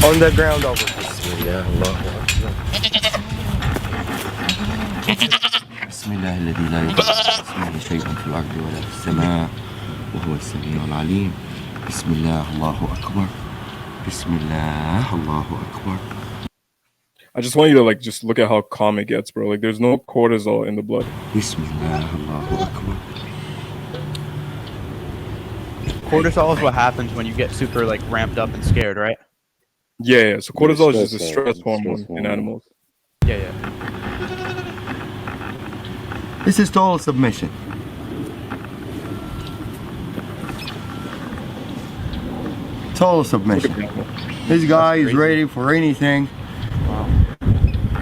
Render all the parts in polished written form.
On the ground over. Bismillah, Allahu Akbar. بسم الله الذي لا يضر اسمه شيء في الأرض ولا في السماء وهو السميع العليم. بسم الله الله أكبر. بسم الله الله أكبر. I just want you to like just look at how calm it gets, bro. Like there's no cortisol in the blood. بسم الله الله أكبر. Cortisol is what happens when you get super like ramped up and scared, right? Yeah. So cortisol is just a stress hormone in animals. Yeah. This is total submission. Total submission. This guy is ready for anything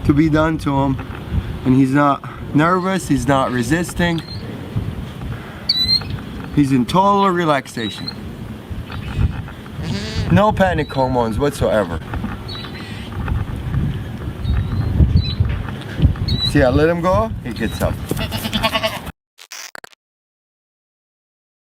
to be done to him, and he's not nervous, he's not resisting. He's in total relaxation. No panic hormones whatsoever. See, I let him go, he gets up.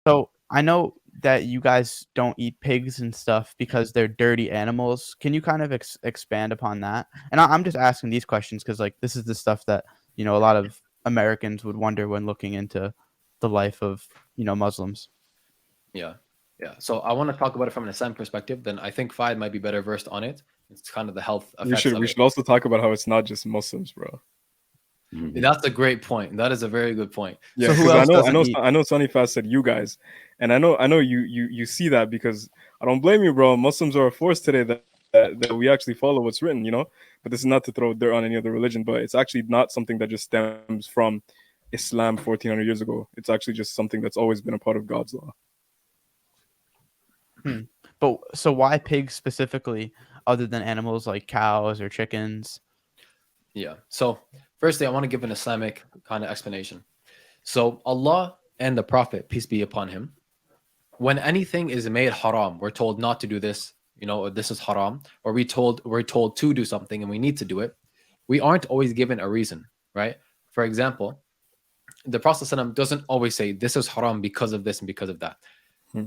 So I know that you guys don't eat pigs and stuff because they're dirty animals. Can you kind of expand upon that? And I'm just asking these questions because like this is the stuff that a lot of Americans would wonder when looking into the life of Muslims. Yeah. So I want to talk about it from an Islam perspective. Then I think Fayed might be better versed on it. It's kind of the health effects. We should also talk about how it's not just Muslims, bro. That's a great point. That is a very good point. Yeah, because I know Sonny Fast said you guys, and I know you see that because I don't blame you, bro. Muslims are a force today that we actually follow what's written, But this is not to throw dirt on any other religion, but it's actually not something that just stems from Islam 1400 years ago. It's actually just something that's always been a part of God's law. But so why pigs specifically, other than animals like cows or chickens? Yeah. So firstly, I want to give an Islamic kind of explanation. So Allah and the Prophet, peace be upon him, when anything is made haram, we're told not to do this, this is haram, or we're told to do something and we need to do it. We aren't always given a reason, right? For example, the Prophet ﷺ doesn't always say this is haram because of this and because of that.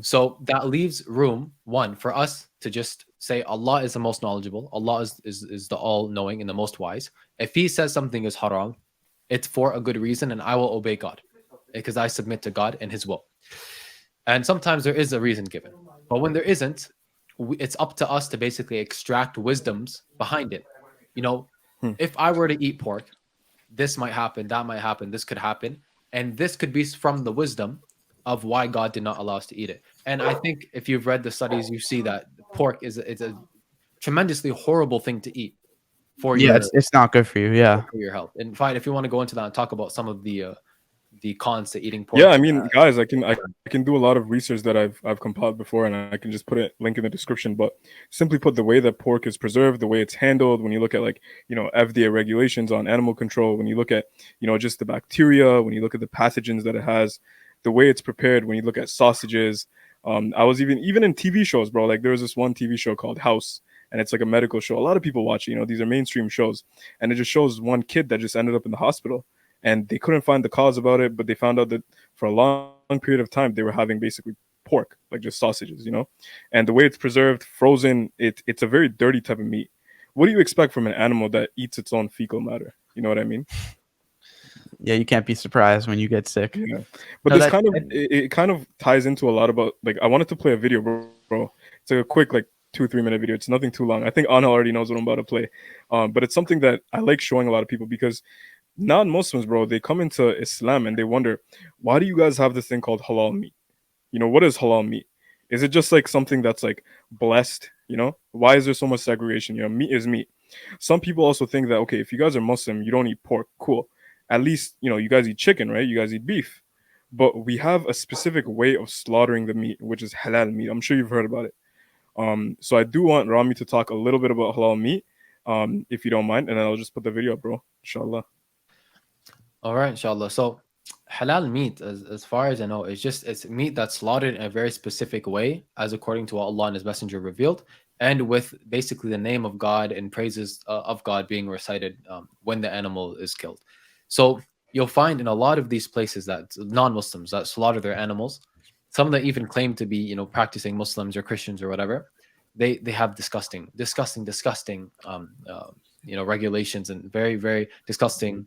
So that leaves room, one, for us to just say Allah is the most knowledgeable. Allah is the all-knowing and the most wise. If he says something is haram, it's for a good reason, and I will obey God because I submit to God and his will. And sometimes there is a reason given. But when there isn't, it's up to us to basically extract wisdoms behind it. If I were to eat pork, this might happen, that might happen, this could happen. And this could be from the wisdom of why God did not allow us to eat it. And I think if you've read the studies, you see that pork is a tremendously horrible thing to eat for it's not good for you. Yeah, for your health. And fine, if you want to go into that and talk about some of the cons to eating pork. Yeah, I mean, guys, I can do a lot of research that I've compiled before, and I can just put a link in the description. But simply put, the way that pork is preserved, the way it's handled, when you look at FDA regulations on animal control, when you look at just the bacteria, when you look at the pathogens that it has, the way it's prepared, when you look at sausages. I was even in TV shows, bro. Like there was this one TV show called House, and it's like a medical show. A lot of people watch it. These are mainstream shows, and it just shows one kid that just ended up in the hospital, and they couldn't find the cause about it, but they found out that for a long period of time they were having basically pork, like just sausages, and the way it's preserved, frozen, it's a very dirty type of meat. What do you expect from an animal that eats its own fecal matter? You know what I mean? Yeah, you can't be surprised when you get sick. Yeah. But this kind of ties into a lot about, like, I wanted to play a video, bro. It's like a quick 2-3 minute video. It's nothing too long. I think Anghel already knows what I'm about to play. But it's something that I like showing a lot of people because non-Muslims, bro, they come into Islam and they wonder, why do you guys have this thing called halal meat? What is halal meat? Is it just like something that's like blessed? Why is there so much segregation? Meat is meat. Some people also think that, okay, if you guys are Muslim, you don't eat pork. Cool. At least, you guys eat chicken, right? You guys eat beef. But we have a specific way of slaughtering the meat, which is halal meat. I'm sure you've heard about it. So I do want Rami to talk a little bit about halal meat, if you don't mind, and then I'll just put the video up, bro. Inshallah. All right, inshallah. So halal meat, as far as I know, it's meat that's slaughtered in a very specific way, as according to what Allah and his messenger revealed, and with basically the name of God and praises of God being recited when the animal is killed. So you'll find in a lot of these places that non-Muslims that slaughter their animals, some that even claim to be, practicing Muslims or Christians or whatever, they have disgusting regulations and very, very disgusting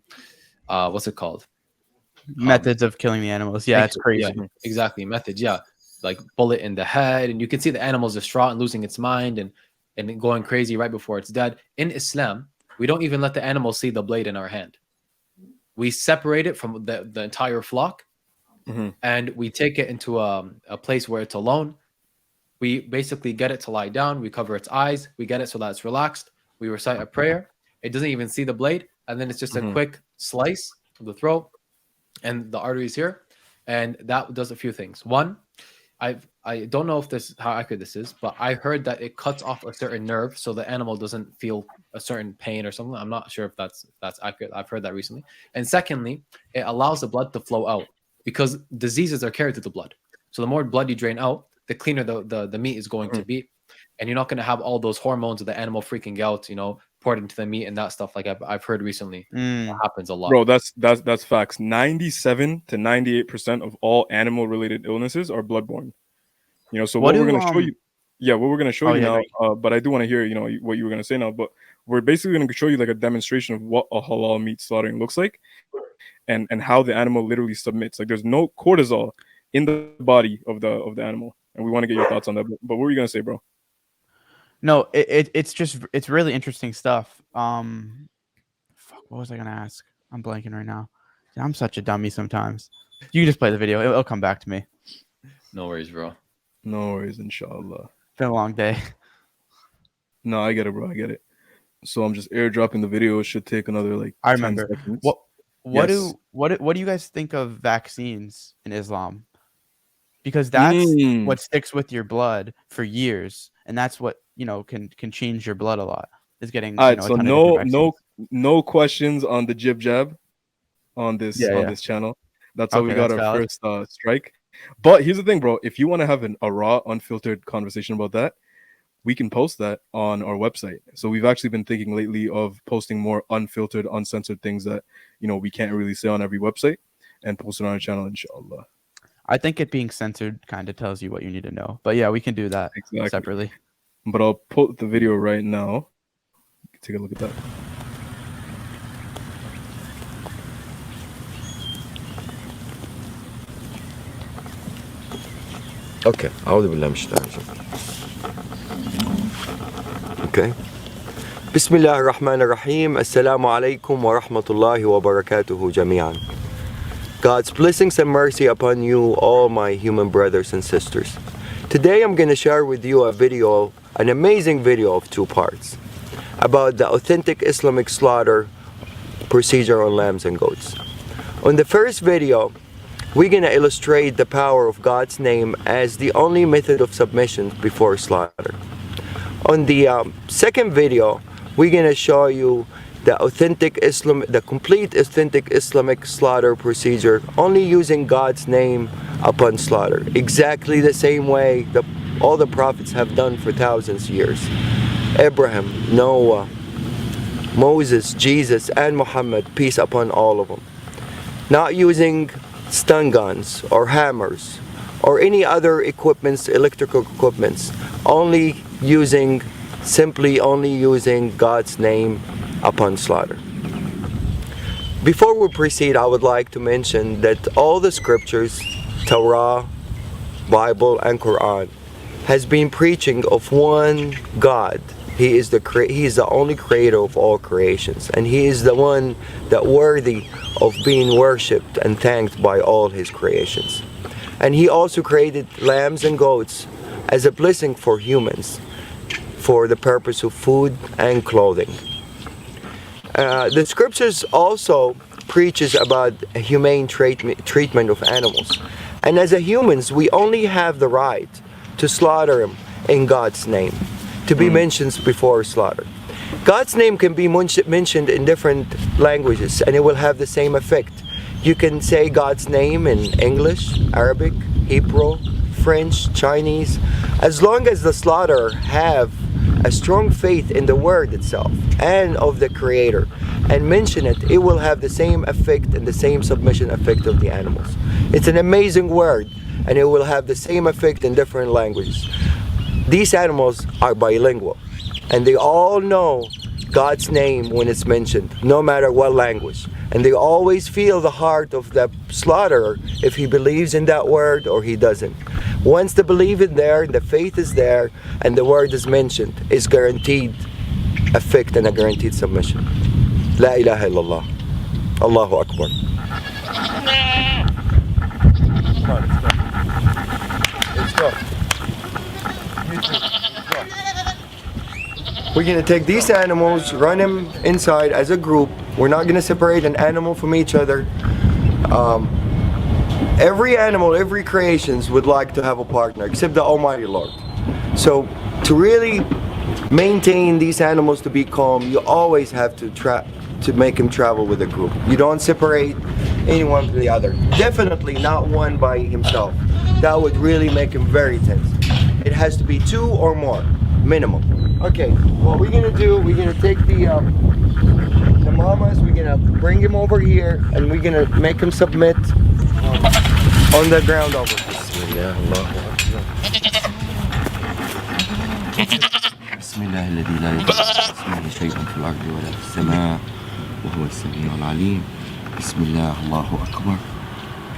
what's it called, Methods of killing the animals. Yeah, it's crazy. yeah, exactly, methods. Yeah, like bullet in the head, and you can see the animal's distraught and losing its mind and going crazy right before it's dead. In Islam, we don't even let the animal see the blade in our hand. We separate it from the entire flock, and we take it into a place where it's alone. We basically get it to lie down. We cover its eyes. We get it so that it's relaxed. We recite a prayer. It doesn't even see the blade, and then it's just a quick slice of the throat and the arteries here, and that does a few things. One, I don't know if this how accurate this is, but I heard that it cuts off a certain nerve so the animal doesn't feel a certain pain or something. I'm not sure if that's accurate. I've heard that recently. And secondly, it allows the blood to flow out because diseases are carried through the blood. So the more blood you drain out, the cleaner the meat is going to be, and you're not going to have all those hormones of the animal freaking out, poured into the meat and that stuff. Like I've heard recently, that happens a lot. Bro, that's facts. 97 to 98% of all animal related illnesses are bloodborne. So what we're going to show you, what we're going to show you now. But I do want to hear, what you were going to say now. But we're basically going to show you like a demonstration of what a halal meat slaughtering looks like, and how the animal literally submits. Like there's no cortisol in the body of the animal, and we want to get your thoughts on that. But what were you going to say, bro? No, it's really interesting stuff. What was I gonna ask? I'm blanking right now. I'm such a dummy sometimes. You just play the video; it'll come back to me. No worries, bro. No worries, inshallah. It's been a long day. No, I get it, bro. I get it. So I'm just airdropping the video. It should take another like. I remember. 10 seconds. What do you guys think of vaccines in Islam? Because that's what sticks with your blood for years, and that's what can change your blood a lot. Is getting all right. So no questions on the jib jab on this this channel. That's how we got our first strike. But here's the thing, bro. If you want to have a raw, unfiltered conversation about that, we can post that on our website. So we've actually been thinking lately of posting more unfiltered, uncensored things that we can't really say on every website, and post it on our channel, inshallah. I think it being censored kind of tells you what you need to know. But yeah, we can do that separately. But I'll put the video right now. Take a look at that. Okay. Okay. Bismillah ar-Rahman ar-Rahim. Assalamu alaikum wa rahmatullahi wa barakatuhu jami'an. God's blessings and mercy upon you, all my human brothers and sisters. Today I'm going to share with you an amazing video of 2 parts about the authentic Islamic slaughter procedure on lambs and goats. On the first video, we're going to illustrate the power of God's name as the only method of submission before slaughter. On the second video, we're going to show you the complete authentic Islamic slaughter procedure, only using God's name upon slaughter, exactly the same way all the prophets have done for thousands of years. Abraham, Noah, Moses, Jesus, and Muhammad, peace upon all of them. Not using stun guns or hammers or any other electrical equipments, simply only using God's name upon slaughter. Before we proceed, I would like to mention that all the scriptures, Torah, Bible, and Quran, has been preaching of one God. He is the only creator of all creations, and He is the one that worthy of being worshipped and thanked by all His creations. And He also created lambs and goats as a blessing for humans, for the purpose of food and clothing. The scriptures also preaches about a humane treatment of animals, and as humans we only have the right to slaughter them in God's name, to be mentioned before slaughter. God's name can be mentioned in different languages and it will have the same effect. You can say God's name in English, Arabic, Hebrew, French, Chinese. As long as the slaughterer have a strong faith in the word itself and of the Creator and mention it, it will have the same effect and the same submission effect of the animals. It's an amazing word, and it will have the same effect in different languages. these animals are bilingual, and they all know God's name when it's mentioned, no matter what language. And they always feel the heart of the slaughterer if he believes in that word or he doesn't. Once the belief is there, the faith is there, and the word is mentioned, it's guaranteed effect and a guaranteed submission. La ilaha illallah. Allahu Akbar. Come on, let's go. Let's go. We're gonna take these animals, run them inside as a group. We're not gonna separate an animal from each other. Every animal, every creations would like to have a partner, except the Almighty Lord. So to really maintain these animals to be calm, you always have to make them travel with a group. You don't separate anyone from the other. Definitely not one by himself. That would really make him very tense. It has to be 2 or more, minimum. Okay, what we're gonna do, we're gonna take the mamas, we're gonna bring him over here, and we're gonna make him submit on the ground over. Bismillah, Allahu Akbar. بسم الله الذي لا يضر اسمه شيء في الأرض ولا في السماء وهو السميع العليم بسم الله الله أكبر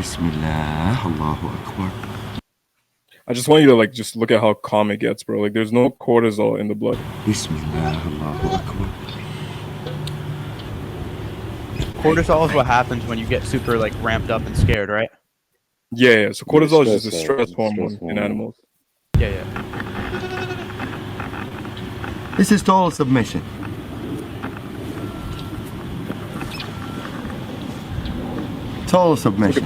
بسم الله الله أكبر. I just want you to like just look at how calm it gets, bro. Like there's no cortisol in the blood. بسم الله الله أكبر. Cortisol is what happens when you get super like ramped up and scared, right? Yeah. So cortisol is just a stress hormone in animals. Yeah. This is total submission. Total submission.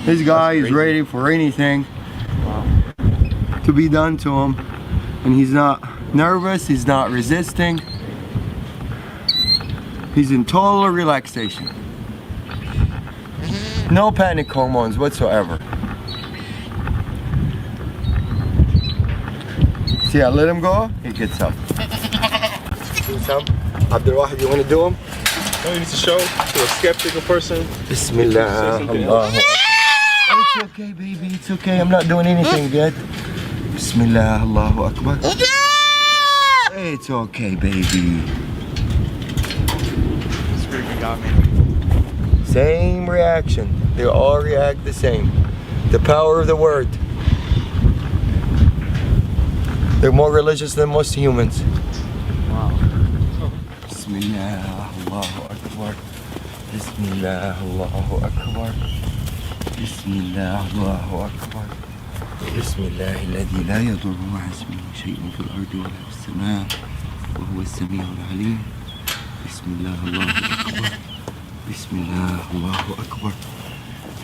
This guy is ready for anything to be done to him, and he's not nervous, he's not resisting. He's in total relaxation. No panic hormones whatsoever. See, I let him go, he gets up. Do some. Abdulwahid, you want to do him? No, you need to show to a skeptical person. Bismillah. Allah. It's okay, baby. It's okay. I'm not doing anything yet. Bismillah. Allahu Akbar. It's okay, baby. Screaming got me. Same reaction. They all react the same. The power of the word. They're more religious than most humans. Wow. Bismillah. Allahu Akbar. Bismillah. Allahu Akbar. Bismillah. Allahu Akbar. بسم الله الذي لا يضر مع اسمه شيء في الأرض ولا في السماء وهو السميع العليم بسم الله الله أكبر بسم الله الله أكبر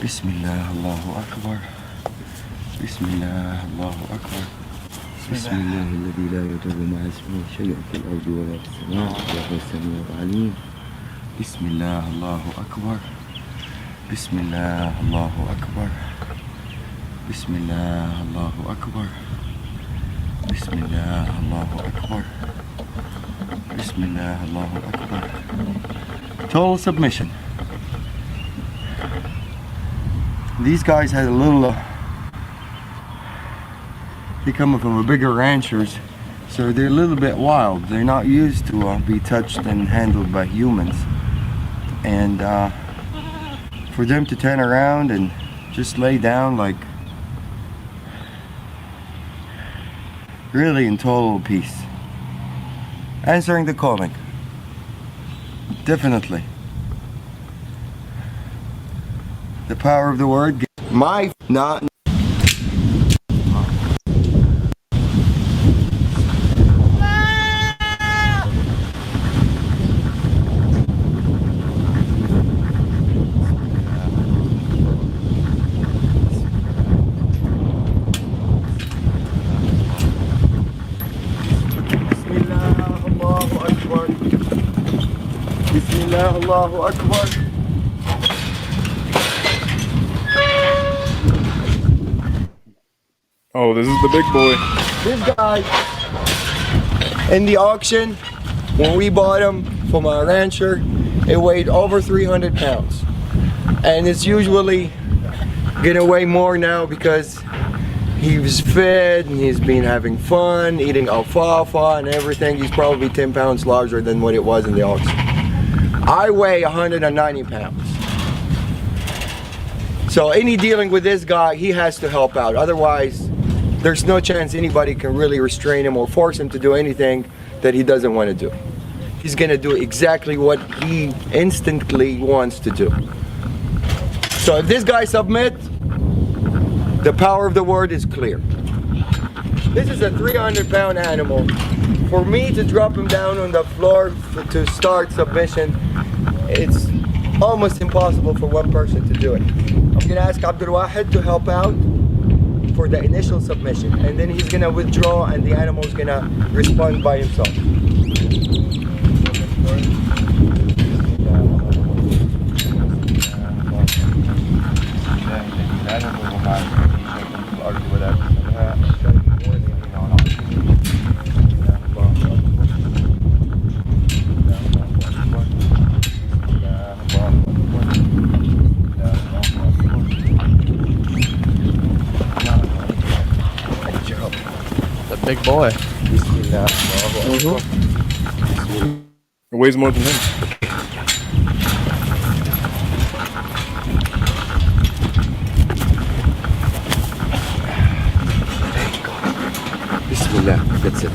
بسم الله الله أكبر بسم الله الله أكبر بسم الله الذي لا يضر مع اسمه شيء في الأرض ولا في السماء وهو السميع العليم بسم الله الله أكبر بسم الله الله أكبر بسم الله الله أكبر بسم الله الله أكبر بسم الله الله أكبر. Total submission. These guys had a little they come from a bigger ranchers, so they're a little bit wild. They're not used to be touched and handled by humans, and for them to turn around and just lay down like really in total peace, answering the calling. Definitely the power of the word. My not Allahu Akbar. Oh, this is the big boy. This guy in the auction, when we bought him from a rancher, it weighed over 300 pounds, and it's usually gonna weigh more now because He was fit and he's been having fun, eating alfalfa and everything. He's probably 10 pounds larger than what it was in the auction. I weigh 190 pounds. So any dealing with this guy, he has to help out. Otherwise, there's no chance anybody can really restrain him or force him to do anything that he doesn't want to do. He's gonna do exactly what he instantly wants to do. So if this guy submits, the power of the word is clear. This is a 300-pound animal. For me to drop him down on the floor to start submission, it's almost impossible for one person to do it. I'm gonna ask Abdul Wahid to help out for the initial submission, and then he's gonna withdraw and the animal's gonna respond by himself. The big boy. It weighs more than him. Bismillah. That's it.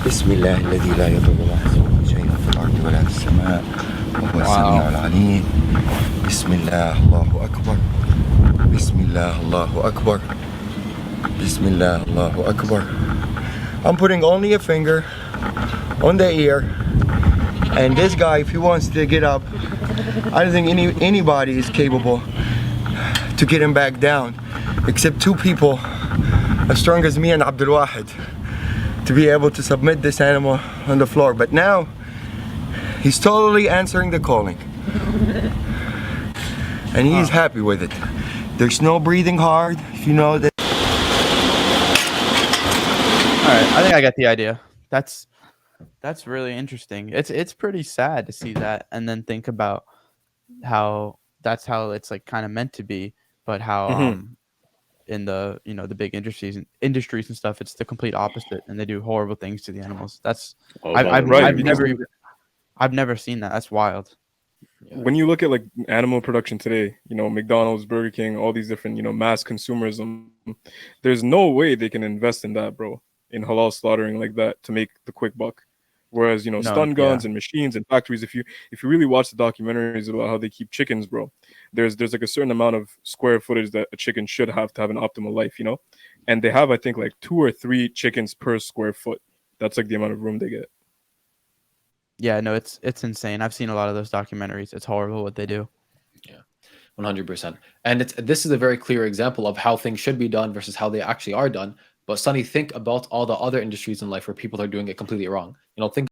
Bismillah الذي لا يضر مع اسمه شيء في الأرض ولا في السماء وهو السميع العليم. Bismillah. Allahu Akbar. Bismillah. Allahu Akbar. Bismillah. Allahu Akbar. I'm putting only a finger on the ear, and this guy, if he wants to get up, I don't think anybody is capable to get him back down, except two people as strong as me and Abdul Wahid, to be able to submit this animal on the floor. But now he's totally answering the calling, and he's happy with it. There's no breathing hard, if you know that. All right, I think I get the idea. That's really interesting. It's pretty sad to see that, and then think about how that's how it's like kind of meant to be, but how in the the big industries and stuff, it's the complete opposite, and they do horrible things to the animals. That's I've never seen that. That's wild. When you look at like animal production today, McDonald's, Burger King, all these different, mass consumerism, there's no way they can invest in that, bro, in halal slaughtering like that to make the quick buck. Whereas, stun guns and machines and factories, if you really watch the documentaries about how they keep chickens, bro, there's like a certain amount of square footage that a chicken should have to have an optimal life, and they have, I think, like 2 or 3 chickens per square foot. That's like the amount of room they get. Yeah, no, it's insane. I've seen a lot of those documentaries. It's horrible what they do. Yeah, 100%. And this is a very clear example of how things should be done versus how they actually are done. But Sonny, think about all the other industries in life where people are doing it completely wrong. Think